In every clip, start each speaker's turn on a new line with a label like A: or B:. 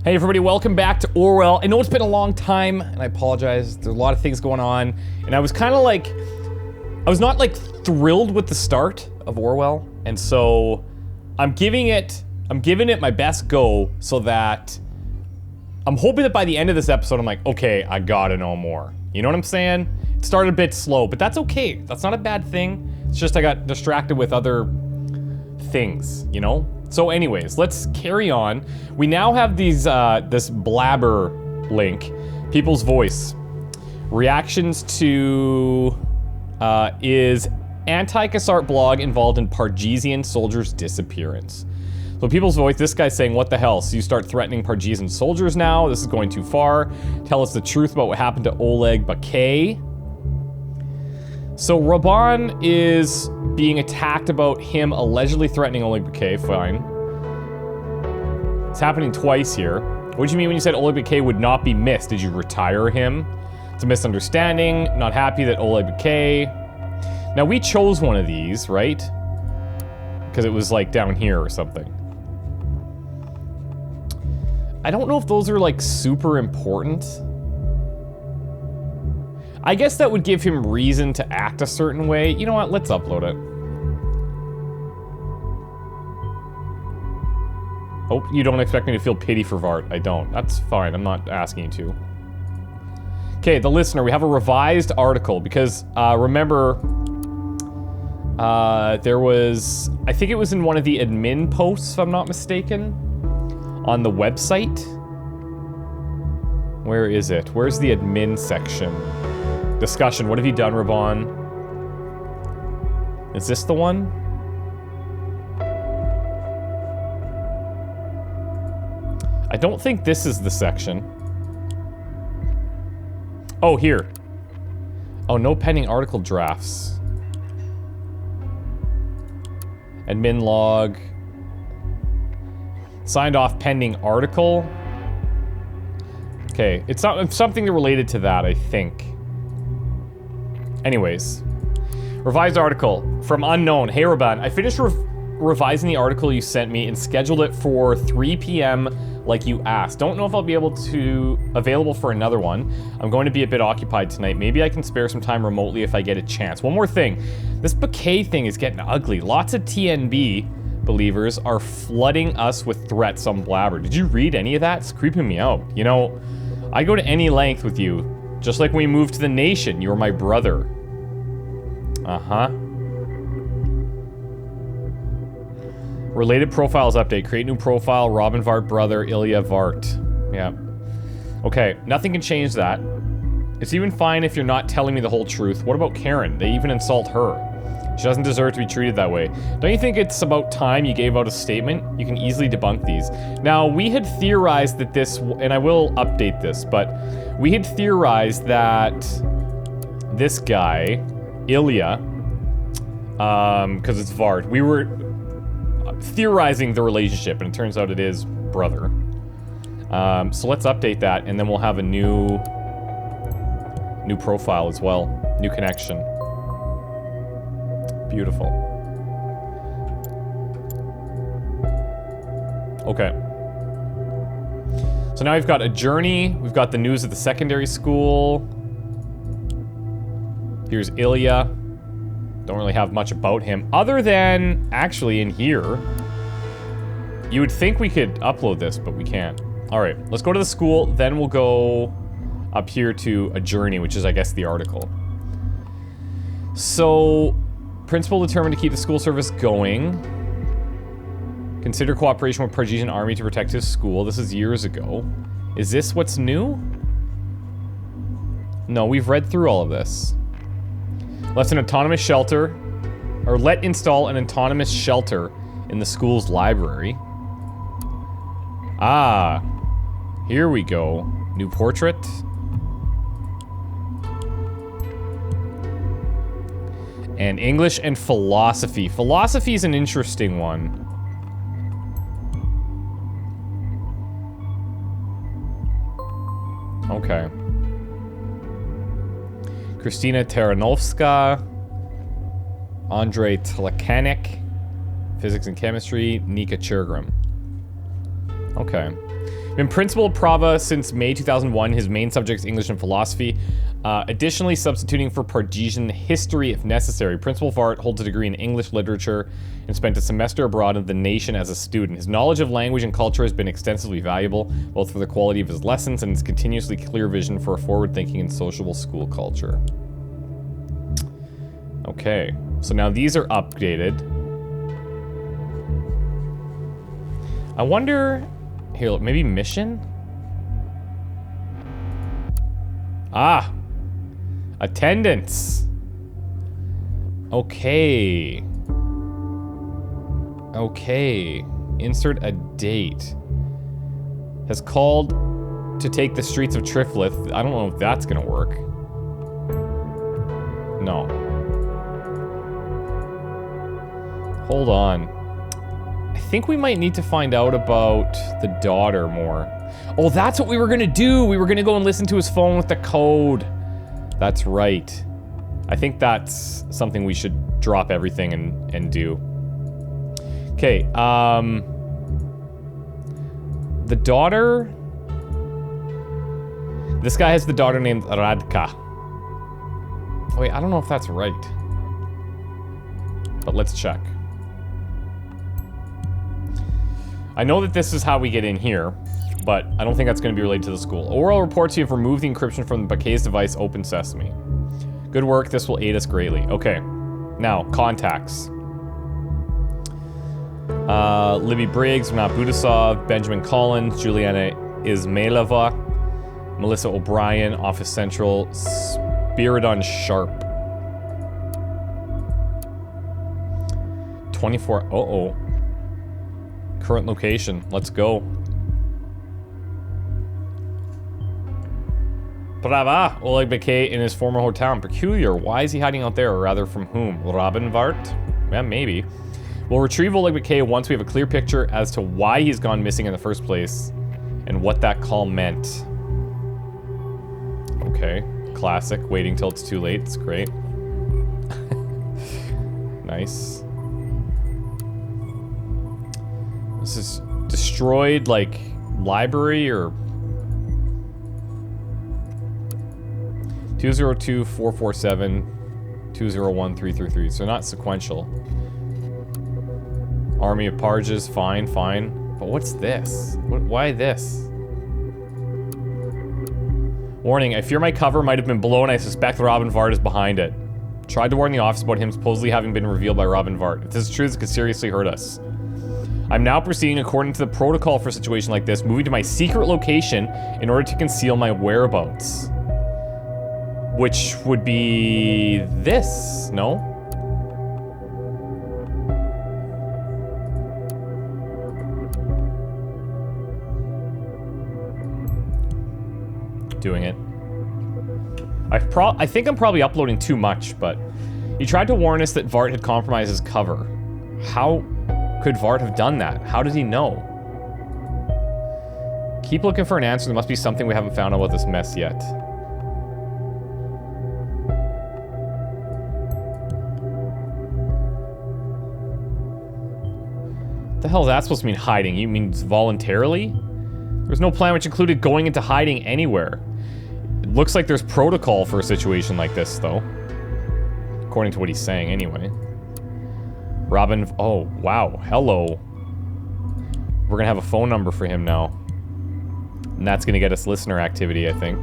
A: Hey everybody, welcome back to Orwell. I know it's been a long time, and I apologize. There's a lot of things going on, and I was kind of like, I was not like thrilled with the start of Orwell, and so I'm giving it my best go so that I'm hoping that by the end of this episode, I'm like, okay, I gotta know more. You know what I'm saying? It started a bit slow, but that's okay. That's not a bad thing. It's just I got distracted with other things, you know? So anyways, let's carry on. We now have these, this blabber link, People's Voice. Reactions to, is anti-Cassart blog involved in Pargesian soldier's disappearance. So People's Voice, this guy's saying, what the hell? So you start threatening Pargesian soldiers now? This is going too far. Tell us the truth about what happened to Oleg Bakay. So Raban is being attacked about him allegedly threatening Oleg Bakay, fine. It's happening twice here. What did you mean when you said Oleg Bakay would not be missed? Did you retire him? It's a misunderstanding. Not happy that Oleg Bakay. Now we chose one of these, right? Because it was like down here or something. I don't know if those are like super important. I guess that would give him reason to act a certain way. You know what? Let's upload it. Oh, you don't expect me to feel pity for Vart. I don't. That's fine. I'm not asking you to. Okay, the listener. We have a revised article because, remember, there was... I think it was in one of the admin posts, if I'm not mistaken, on the website. Where is it? Where's the admin section? Discussion. What have you done, Raban? Is this the one? I don't think this is the section. Oh, here. Oh, no pending article drafts. Admin log. Signed off pending article. Okay, it's something related to that, I think. Anyways, revised article from unknown. Hey Raban, I finished revising the article you sent me and scheduled it for 3 p.m. like you asked. Don't know if I'll be available for another one. I'm going to be a bit occupied tonight. Maybe I can spare some time remotely if I get a chance. One more thing. This Bakay thing is getting ugly. Lots of TNB believers are flooding us with threats on Blabber. Did you read any of that? It's creeping me out. You know, I go to any length with you. Just like when we moved to the nation, you were my brother. Uh-huh. Related profiles update. Create new profile, Robin Vart brother, Ilya Vart. Yeah. Okay, nothing can change that. It's even fine if you're not telling me the whole truth. What about Karen? They even insult her. She doesn't deserve to be treated that way. Don't you think it's about time you gave out a statement? You can easily debunk these. Now, we had theorized that this, and I will update this, but we had theorized that this guy, Ilya, because it's Vart, we were theorizing the relationship, and it turns out it is brother. So let's update that, and then we'll have a new profile as well. New connection. Beautiful. Okay. So now we've got a journey. We've got the news of the secondary school. Here's Ilya. Don't really have much about him. Other than, actually, in here, you would think we could upload this, but we can't. Alright, let's go to the school. Then we'll go up here to a journey, which is, I guess, the article. So... Principal determined to keep the school service going. Consider cooperation with Pargesian army to protect his school. This is years ago. Is this what's new? No, we've read through all of this. Let install an autonomous shelter in the school's library. Ah, here we go. New portrait. And English and philosophy. Philosophy is an interesting one. Okay. Kristina Taranovska. Andrei Tlakanik. Physics and chemistry. Nika Chergrim. Okay. Been principal at Prava since May 2001. His main subject is English and philosophy. Additionally, substituting for Parisian history if necessary. Principal Vart holds a degree in English literature and spent a semester abroad in the nation as a student. His knowledge of language and culture has been extensively valuable, both for the quality of his lessons and his continuously clear vision for a forward-thinking and sociable school culture. Okay, so now these are updated. I wonder... Here, maybe mission? Ah! Attendance! Okay. Okay. Insert a date. Has called to take the streets of Triflith. I don't know if that's gonna work. No. Hold on. I think we might need to find out about the daughter more. Oh, that's what we were gonna do! We were gonna go and listen to his phone with the code. That's right. I think that's something we should drop everything and do. Okay, the daughter... This guy has the daughter named Radka. Wait, I don't know if that's right. But let's check. I know that this is how we get in here, but I don't think that's going to be related to the school. Orwell reports you have removed the encryption from the Baquet's device, Open Sesame. Good work, this will aid us greatly. Okay, now, contacts. Libby Briggs, Renat Budasov, Benjamin Collins, Juliana Ismailova, Melissa O'Brien, Office Central, Spiridon Sharp. 24, uh-oh. Current location, let's go. Brava, Oleg Baquet in his former hometown. Peculiar, why is he hiding out there, or rather from whom? Robin Vart? Yeah, maybe. We'll retrieve Oleg Baquet once we have a clear picture as to why he's gone missing in the first place, and what that call meant. Okay, classic, waiting till it's too late, it's great. Nice. This is destroyed, like, library, or... 202-447-201-333, so not sequential. Army of Parges, fine, fine. But what's this? Why this? Warning, I fear my cover might have been blown. I suspect Robin Vart is behind it. Tried to warn the office about him supposedly having been revealed by Robin Vart. If this is true, this could seriously hurt us. I'm now proceeding according to the protocol for a situation like this, moving to my secret location in order to conceal my whereabouts. Which would be this, no? Doing it. I think I'm probably uploading too much, but he tried to warn us that Vart had compromised his cover. How could Vart have done that? How did he know? Keep looking for an answer. There must be something we haven't found about this mess yet. What the hell is that supposed to mean, hiding? You mean voluntarily? There's no plan which included going into hiding anywhere. It looks like there's protocol for a situation like this, though. According to what he's saying, anyway. Robin... Oh, wow. Hello. We're gonna have a phone number for him now. And that's gonna get us listener activity, I think.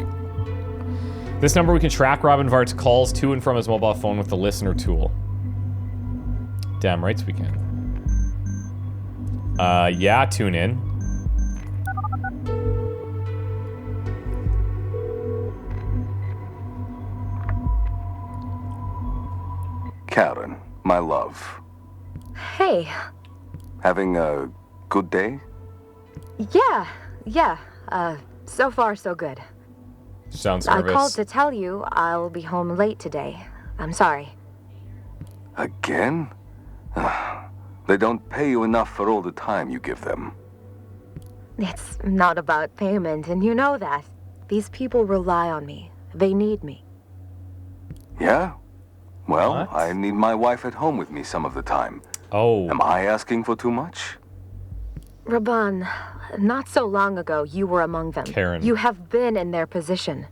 A: This number, we can track Robin Vart's calls to and from his mobile phone with the listener tool. Damn rights we can. Yeah, tune in.
B: Karen, my love.
C: Hey.
B: Having a good day?
C: Yeah. So far so good.
A: Sounds nervous.
C: I called to tell you I'll be home late today. I'm sorry.
B: Again? They don't pay you enough for all the time you give them.
C: It's not about payment, and you know that. These people rely on me. They need me.
B: Yeah? Well,
A: What?
B: I need my wife at home with me some of the time.
A: Oh.
B: Am I asking for too much?
C: Raban, not so long ago, you were among them.
A: Karen.
C: You have been in their position.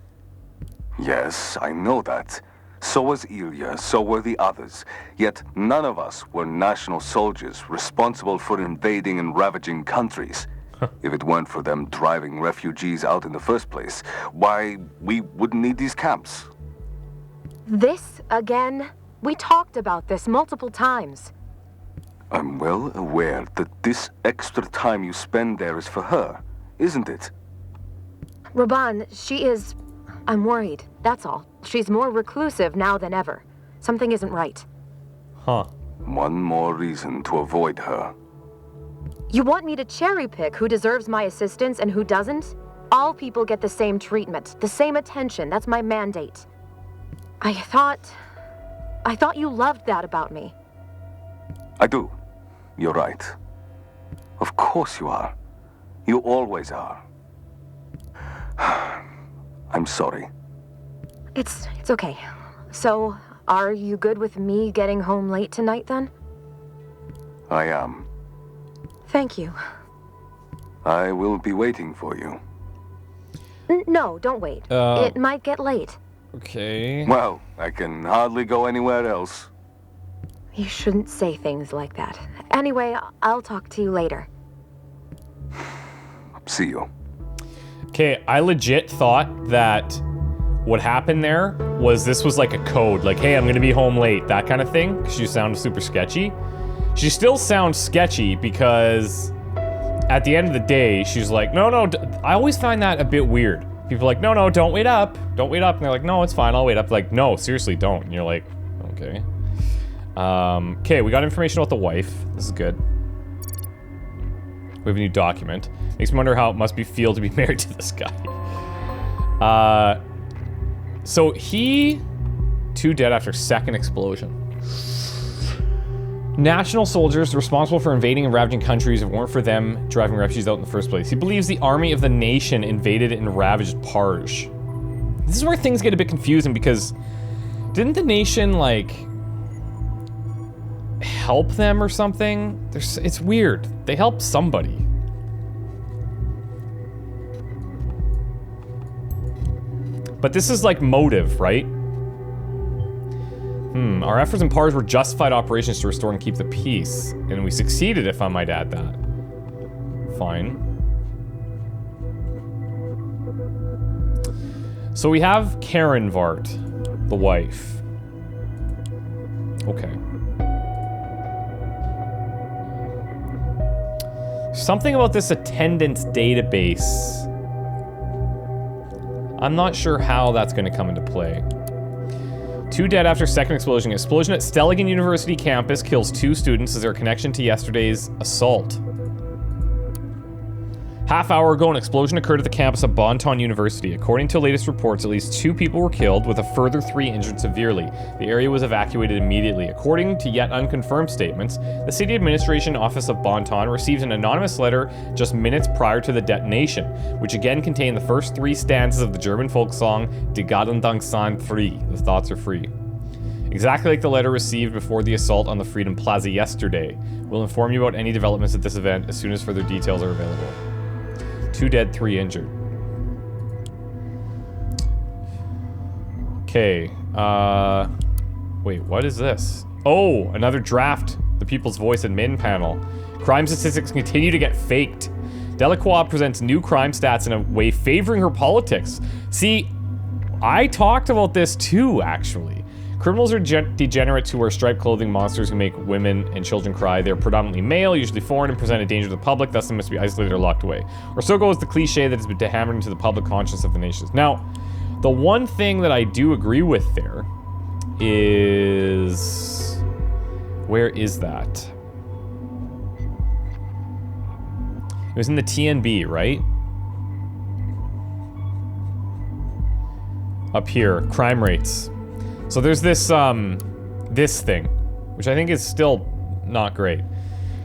B: Yes, I know that. So was Ilya, so were the others. Yet none of us were national soldiers responsible for invading and ravaging countries. If it weren't for them driving refugees out in the first place, why, we wouldn't need these camps.
C: This again? We talked about this multiple times.
B: I'm well aware that this extra time you spend there is for her, isn't it?
C: Raban, she is... I'm worried, that's all. She's more reclusive now than ever. Something isn't right.
A: Huh.
B: One more reason to avoid her.
C: You want me to cherry pick who deserves my assistance and who doesn't? All people get the same treatment, the same attention. That's my mandate. I thought you loved that about me.
B: I do. You're right. Of course you are. You always are. I'm sorry.
C: It's okay. So, are you good with me getting home late tonight then?
B: I am.
C: Thank you.
B: I will be waiting for you.
C: No, don't wait. It might get late.
A: Okay.
B: Well, I can hardly go anywhere else.
C: You shouldn't say things like that. Anyway, I'll talk to you later.
B: See you.
A: Okay, I legit thought that what happened there was this was like a code. Like, hey, I'm gonna be home late. That kind of thing. 'Cause she sounded super sketchy. She still sounds sketchy because at the end of the day, she's like, no, I always find that a bit weird. People are like, no, don't wait up. Don't wait up. And they're like, no, it's fine, I'll wait up. Like, no, seriously, don't. And you're like, okay. Okay, we got information about the wife. This is good. We have a new document. Makes me wonder how it must feel to be married to this guy. So he... 2 dead after second explosion. National soldiers responsible for invading and ravaging countries if it weren't for them driving refugees out in the first place. He believes the army of the nation invaded and ravaged Parge. This is where things get a bit confusing because didn't the nation, like, help them or something? It's weird. They helped somebody. But this is like motive, right? Our efforts in Parge were justified operations to restore and keep the peace. And we succeeded, if I might add that. Fine. So we have Karen Vart, the wife. Okay. Something about this attendance database. I'm not sure how that's going to come into play. 2 dead after second explosion. Explosion at Stelligan University campus kills 2 students. Is there a connection to yesterday's assault? Half hour ago, an explosion occurred at the campus of Bonton University. According to latest reports, at least 2 people were killed, with a further 3 injured severely. The area was evacuated immediately. According to yet unconfirmed statements, the city administration office of Bonton received an anonymous letter just minutes prior to the detonation, which again contained the first 3 stanzas of the German folk song Die Gedanken sind frei, the thoughts are free. Exactly like the letter received before the assault on the Freedom Plaza yesterday. We'll inform you about any developments at this event as soon as further details are available. 2 dead, 3 injured. Okay, wait, what is this? Oh, another draft. The People's Voice admin panel. Crime statistics continue to get faked. Delacroix presents new crime stats in a way favoring her politics. See, I talked about this too, actually. Criminals are degenerates who wear striped clothing, monsters who make women and children cry. They're predominantly male, usually foreign, and present a danger to the public, thus they must be isolated or locked away. Or so goes the cliche that has been hammered into the public conscience of the nations. Now, the one thing that I do agree with there is... Where is that? It was in the TNB, right? Up here, crime rates. So there's this, this thing, which I think is still not great.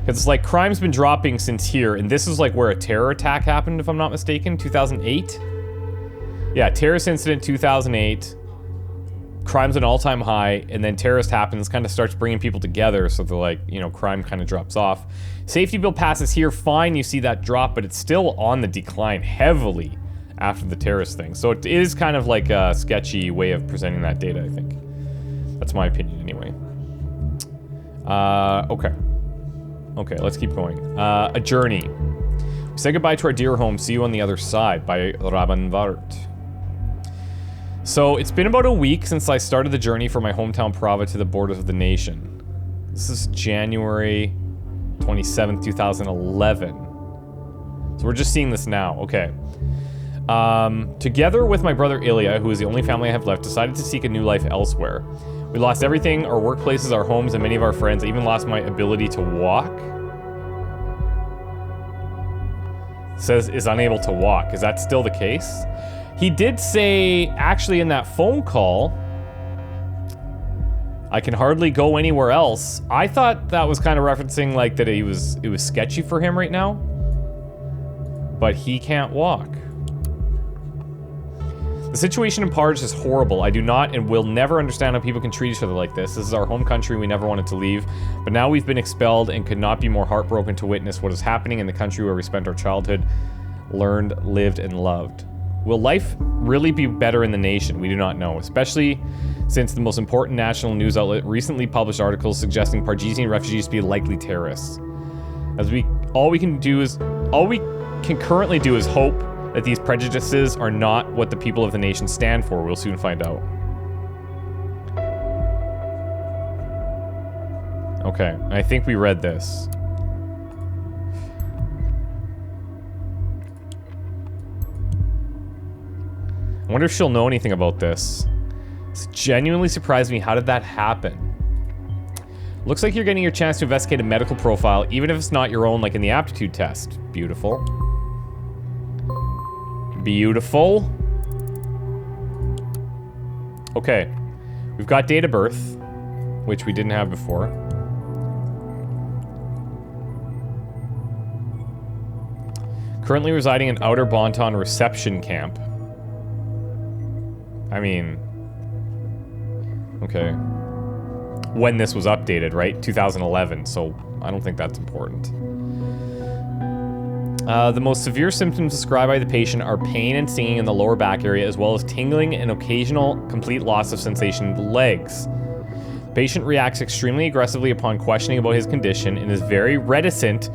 A: Because it's like, crime's been dropping since here, and this is like where a terror attack happened, if I'm not mistaken, 2008? Yeah, terrorist incident 2008. crime's at an all-time high, and then terrorist happens, kind of starts bringing people together, so they're like, you know, crime kind of drops off. Safety bill passes here, fine, you see that drop, but it's still on the decline heavily after the terrorist thing. So it is kind of like a sketchy way of presenting that data, I think. That's my opinion, anyway. Okay. Okay, let's keep going. A journey. We say goodbye to our dear home, see you on the other side, by Rabanvart. So, it's been about a week since I started the journey from my hometown Prava to the borders of the nation. This is January 27th, 2011. So we're just seeing this now, okay. Together with my brother Ilya, who is the only family I have left, decided to seek a new life elsewhere. We lost everything, our workplaces, our homes, and many of our friends. I even lost my ability to walk. It says is unable to walk. Is that still the case? He did say, actually in that phone call, I can hardly go anywhere else. I thought that was kind of referencing like that it was sketchy for him right now. But he can't walk. The situation in Parge is horrible. I do not and will never understand how people can treat each other like this. This is our home country, we never wanted to leave. But now we've been expelled and could not be more heartbroken to witness what is happening in the country where we spent our childhood, learned, lived, and loved. Will life really be better in the nation? We do not know, especially since the most important national news outlet recently published articles suggesting Pargesian refugees to be likely terrorists. All we can currently do is hope that these prejudices are not what the people of the nation stand for. We'll soon find out. Okay, I think we read this. I wonder if she'll know anything about this. It's genuinely surprised me. How did that happen? Looks like you're getting your chance to investigate a medical profile, even if it's not your own, like in the aptitude test. Beautiful. Beautiful. Okay. We've got date of birth, which we didn't have before. Currently residing in Outer Bonton Reception Camp. I mean... Okay. When this was updated, right? 2011, so I don't think that's important. The most severe symptoms described by the patient are pain and stinging in the lower back area, as well as tingling and occasional complete loss of sensation in the legs. Patient reacts extremely aggressively upon questioning about his condition and is very reticent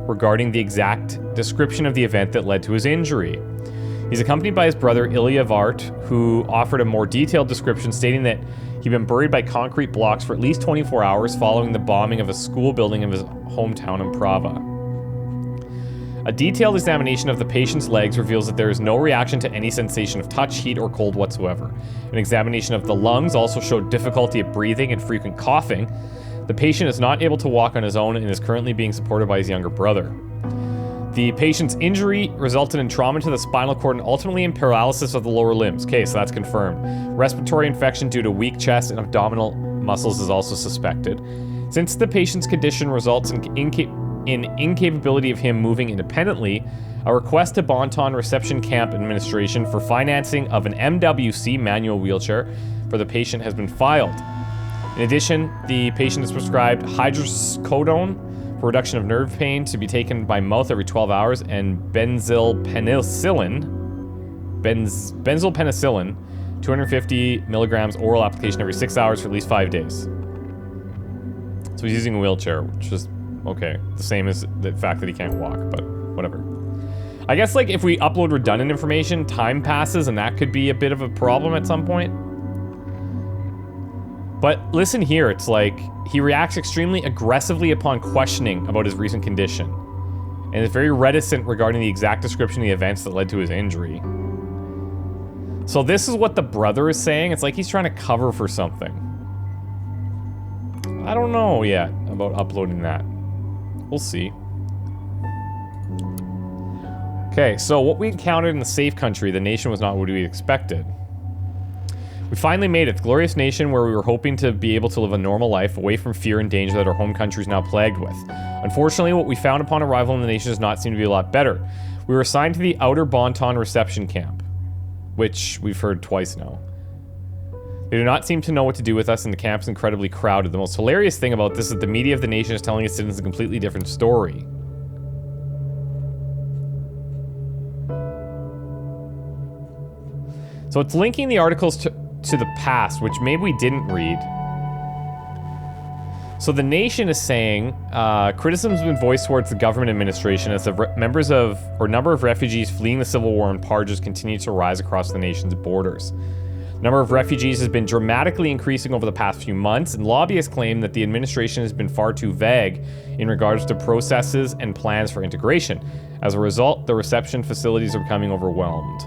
A: regarding the exact description of the event that led to his injury. He's accompanied by his brother Ilya Vart, who offered a more detailed description stating that he'd been buried by concrete blocks for at least 24 hours following the bombing of a school building of his hometown in Prava. A detailed examination of the patient's legs reveals that there is no reaction to any sensation of touch, heat, or cold whatsoever. An examination of the lungs also showed difficulty of breathing and frequent coughing. The patient is not able to walk on his own and is currently being supported by his younger brother. The patient's injury resulted in trauma to the spinal cord and ultimately in paralysis of the lower limbs. Okay, so that's confirmed. Respiratory infection due to weak chest and abdominal muscles is also suspected. Since the patient's condition results in incapability of him moving independently, a request to Bonton Reception Camp Administration for financing of an MWC manual wheelchair for the patient has been filed. In addition, the patient is prescribed hydrocodone for reduction of nerve pain to be taken by mouth every 12 hours and benzylpenicillin, 250 milligrams oral application every 6 hours for at least 5 days. So he's using a wheelchair, which is okay. The same as the fact that he can't walk, but whatever. I guess, like, if we upload redundant information, time passes, and that could be a bit of a problem at some point. But listen here, it's like, he reacts extremely aggressively upon questioning about his recent condition, and is very reticent regarding the exact description of the events that led to his injury. So this is what the brother is saying. It's like he's trying to cover for something. I don't know yet about uploading that. We'll see. Okay, so what we encountered in the safe country, the nation was not what we expected. We finally made it, the glorious nation where we were hoping to be able to live a normal life away from fear and danger that our home country is now plagued with. Unfortunately, what we found upon arrival in the nation does not seem to be a lot better. We were assigned to the Outer Bonton Reception Camp, which we've heard twice now. They do not seem to know what to do with us, and the camp's incredibly crowded. The most hilarious thing about this is that the media of the nation is telling its citizens a completely different story. So it's linking the articles to the past, which maybe we didn't read. So the Nation is saying, criticism has been voiced towards the government administration as the number of refugees fleeing the civil war in Parges continue to rise across the nation's borders. The number of refugees has been dramatically increasing over the past few months, and lobbyists claim that the administration has been far too vague in regards to processes and plans for integration. As a result, the reception facilities are becoming overwhelmed.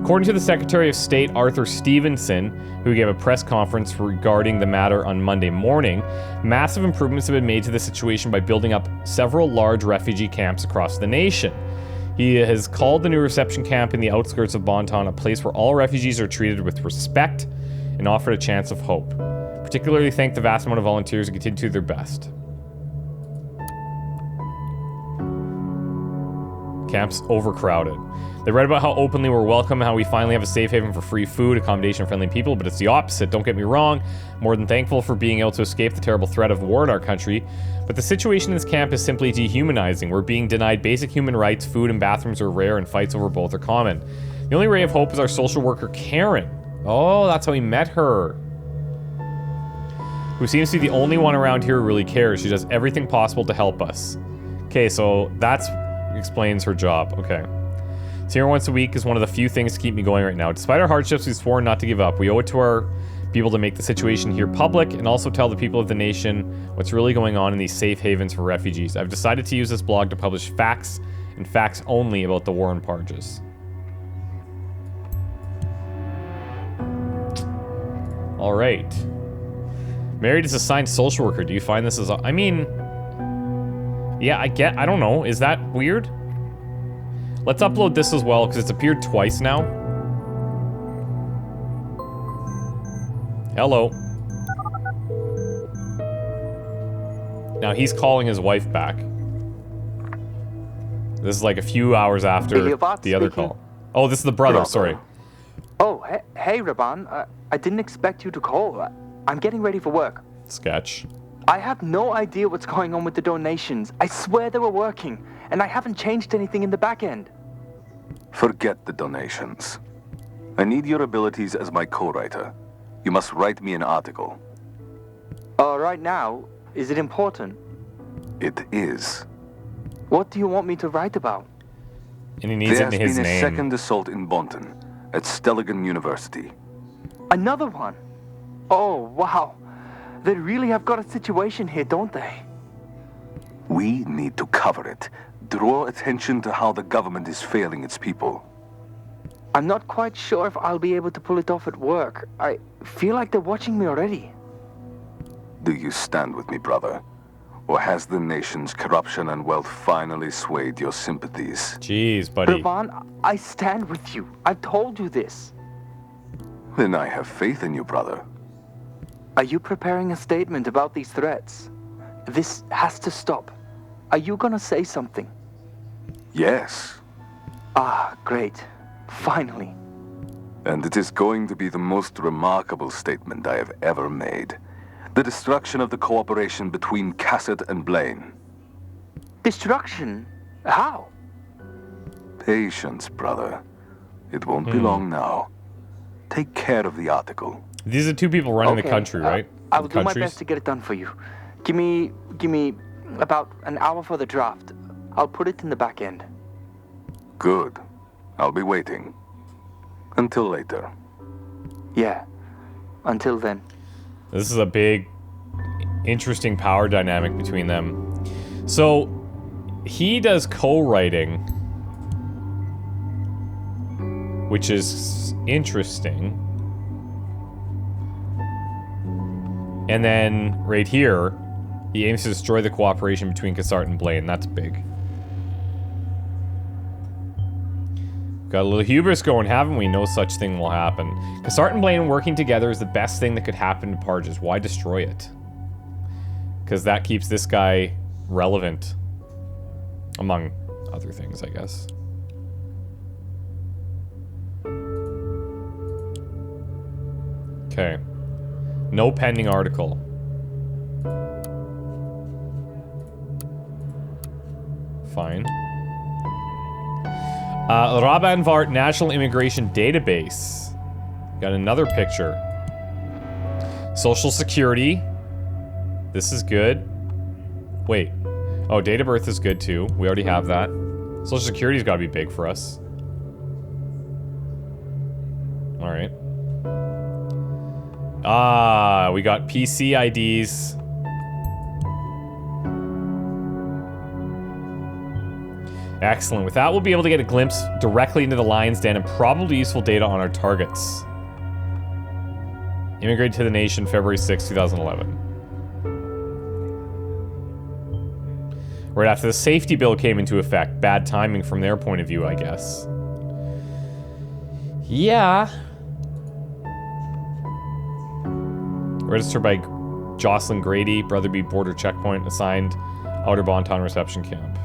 A: According to the Secretary of State, Arthur Stevenson, who gave a press conference regarding the matter on Monday morning, massive improvements have been made to the situation by building up several large refugee camps across the nation. He has called the new reception camp in the outskirts of Bonton a place where all refugees are treated with respect and offered a chance of hope. Particularly thank the vast amount of volunteers who continue to do their best. Camp's overcrowded. They read about how openly we're welcome, how we finally have a safe haven for free food, accommodation-friendly people, but it's the opposite, don't get me wrong. More than thankful for being able to escape the terrible threat of war in our country, but the situation in this camp is simply dehumanizing. We're being denied basic human rights, food and bathrooms are rare, and fights over both are common. The only ray of hope is our social worker, Karen. Oh, that's how we met her. Who seems to be the only one around here who really cares. She does everything possible to help us. Okay, so that's explains her job. Okay. So here once a week is one of the few things to keep me going right now. Despite our hardships, we've sworn not to give up. We owe it to our people to make the situation here public and also tell the people of the nation what's really going on in these safe havens for refugees. I've decided to use this blog to publish facts and facts only about the war in Parges. All right. Married as assigned social worker. Do you find this as I mean, yeah, I don't know. Is that weird? Let's upload this as well, because it's appeared twice now. Hello. Now he's calling his wife back. This is like a few hours after the other call. Oh, this is the brother, sorry.
D: Oh, hey, Raban. I didn't expect you to call. I'm getting ready for work.
A: Sketch.
D: I have no idea what's going on with the donations. I swear they were working, and I haven't changed anything in the back end.
B: Forget the donations. I need your abilities as my co-writer. You must write me an article.
D: Right now, is it important?
B: It is.
D: What do you want me to write about?
A: And he needs it in his name.
B: There has been a second assault in Bonton, at Stelligan University.
D: Another one? Oh, wow. They really have got a situation here, don't they?
B: We need to cover it. Draw attention to how the government is failing its people.
D: I'm not quite sure if I'll be able to pull it off at work. I feel like they're watching me already.
B: Do you stand with me, brother? Or has the nation's corruption and wealth finally swayed your sympathies?
A: Jeez, buddy.
D: Ravan, I stand with you. I've told you this.
B: Then I have faith in you, brother.
D: Are you preparing a statement about these threats? This has to stop. Are you gonna say something?
B: Yes.
D: Ah, great. Finally.
B: And it is going to be the most remarkable statement I have ever made. The destruction of the cooperation between Cassett and Blaine.
D: Destruction? How?
B: Patience, brother. It won't be long now. Take care of the article.
A: These are two people running the country, right?
D: I will do my best to get it done for you. Give me about an hour for the draft. I'll put it in the back end.
B: Good. I'll be waiting. Until later.
D: Yeah. Until then.
A: This is a big, interesting power dynamic between them. So, he does co-writing, which is interesting. And then, right here, he aims to destroy the cooperation between Cassart and Blaine. That's big. Got a little hubris going, haven't we? No such thing will happen. Cassart and Blaine working together is the best thing that could happen to Parges. Why destroy it? Because that keeps this guy relevant. Among other things, I guess. Okay. No pending article. Fine. Rabanvart National Immigration Database. Got another picture. Social Security. This is good. Wait. Oh, date of birth is good too. We already have that. Social Security's gotta be big for us. Alright. Ah, we got PC IDs. Excellent. With that, we'll be able to get a glimpse directly into the lion's den and probably useful data on our targets. Immigrated to the nation February 6, 2011. Right after the safety bill came into effect. Bad timing from their point of view, I guess. Yeah. Registered by Jocelyn Grady, Brotherby Border Checkpoint, assigned Outer Bonton Reception Camp.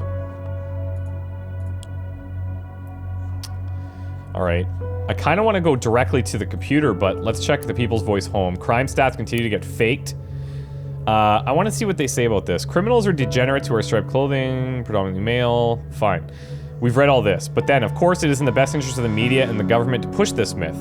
A: Alright. I kind of want to go directly to the computer, but let's check the People's Voice home. Crime stats continue to get faked. I want to see what they say about this. Criminals are degenerates who wear striped clothing, predominantly male. Fine. We've read all this. But then, of course, it is in the best interest of the media and the government to push this myth.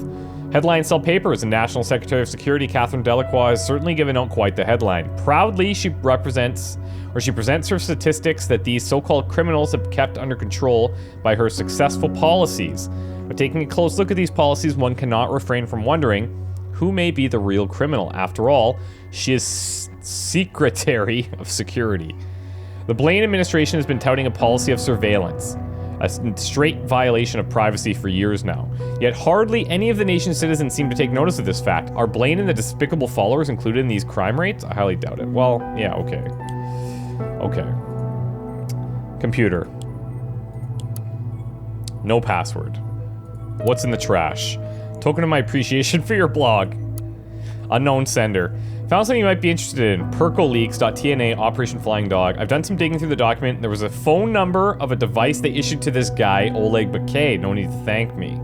A: Headlines sell papers, and National Secretary of Security Catherine Delacroix has certainly given out quite the headline. Proudly, she presents her statistics that these so-called criminals have kept under control by her successful policies. But taking a close look at these policies, one cannot refrain from wondering who may be the real criminal. After all, she is Secretary of Security. The Blaine administration has been touting a policy of surveillance, a straight violation of privacy for years now. Yet hardly any of the nation's citizens seem to take notice of this fact. Are Blaine and the despicable followers included in these crime rates? I highly doubt it. Well, yeah, okay. Okay. Computer. No password. What's in the trash? Token of my appreciation for your blog. Unknown sender. Found something you might be interested in. Percoleaks.tna Operation Flying Dog. I've done some digging through the document. There was a phone number of a device they issued to this guy, Oleg Bakay. No need to thank me.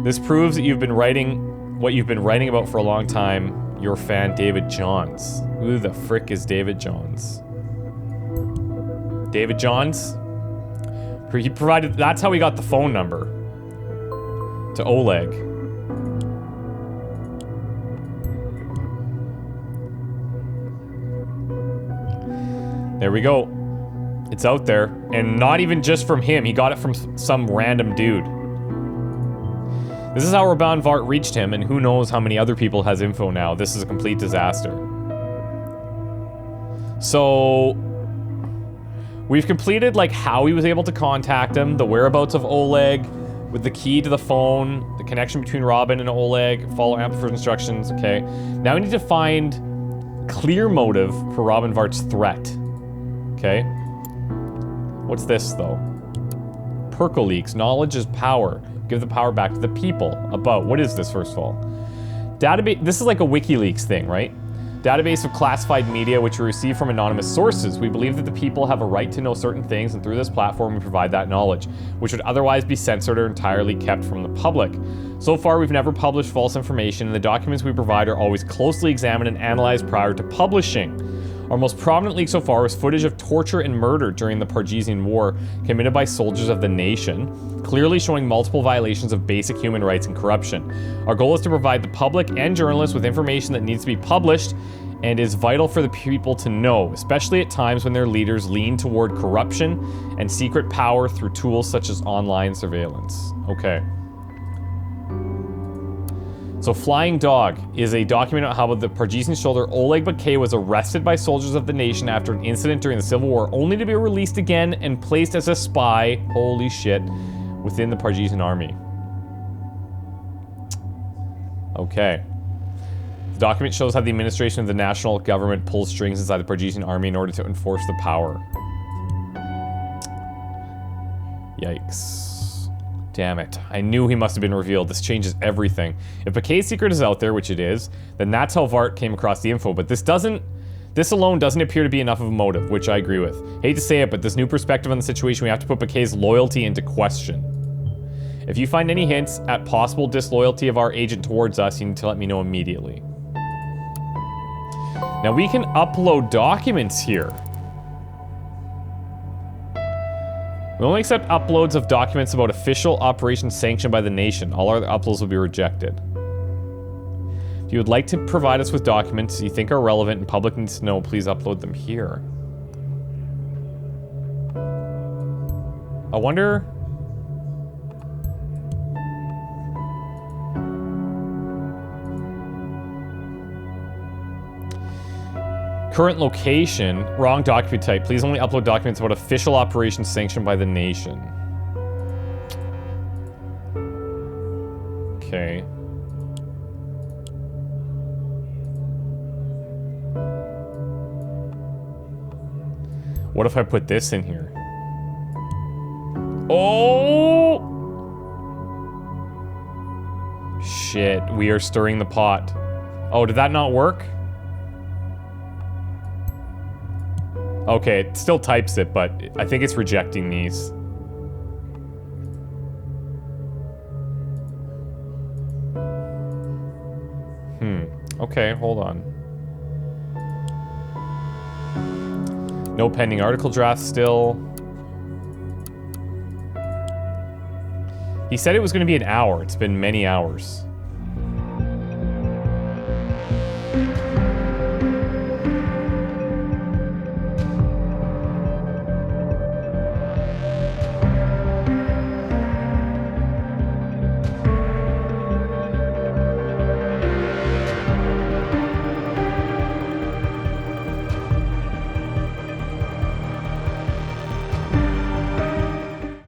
A: This proves that you've been writing what you've been writing about for a long time. Your fan, David Johns. Who the frick is David Johns? David Johns? He provided, that's how he got the phone number to Oleg. There we go. It's out there. And not even just from him. He got it from some random dude. This is how Rabanvart reached him, and who knows how many other people has info now. This is a complete disaster. So we've completed like how he was able to contact him, the whereabouts of Oleg, with the key to the phone, the connection between Robin and Oleg, follow Amplifer's instructions, okay. Now we need to find clear motive for Rabanvart's threat. Okay. What's this, though? Percoleaks. Knowledge is power. Give the power back to the people. About. What is this, first of all? Database. This is like a WikiLeaks thing, right? Database of classified media which we receive from anonymous sources. We believe that the people have a right to know certain things, and through this platform we provide that knowledge, which would otherwise be censored or entirely kept from the public. So far, we've never published false information, and the documents we provide are always closely examined and analyzed prior to publishing. Our most prominent leak so far was footage of torture and murder during the Pargesian War committed by soldiers of the nation, clearly showing multiple violations of basic human rights and corruption. Our goal is to provide the public and journalists with information that needs to be published and is vital for the people to know, especially at times when their leaders lean toward corruption and secret power through tools such as online surveillance. Okay. So Flying Dog is a document on how the Pargesian soldier Oleg Bakay was arrested by soldiers of the nation after an incident during the Civil War, only to be released again and placed as a spy, holy shit, within the Pargesian army. Okay. The document shows how the administration of the national government pulls strings inside the Pargesian army in order to enforce the power. Yikes. Damn it. I knew he must have been revealed. This changes everything. If Bakay's secret is out there, which it is, then that's how Vart came across the info. But this alone doesn't appear to be enough of a motive, which I agree with. Hate to say it, but this new perspective on the situation, we have to put Bakay's loyalty into question. If you find any hints at possible disloyalty of our agent towards us, you need to let me know immediately. Now we can upload documents here. We only accept uploads of documents about official operations sanctioned by the nation. All other uploads will be rejected. If you would like to provide us with documents you think are relevant and public needs to know, please upload them here. I wonder... Current location, wrong document type. Please only upload documents about official operations sanctioned by the nation. Okay. What if I put this in here? Oh! Shit, we are stirring the pot. Oh, did that not work? Okay, it still types it, but I think it's rejecting these. Okay, hold on. No pending article draft still. He said it was going to be an hour. It's been many hours.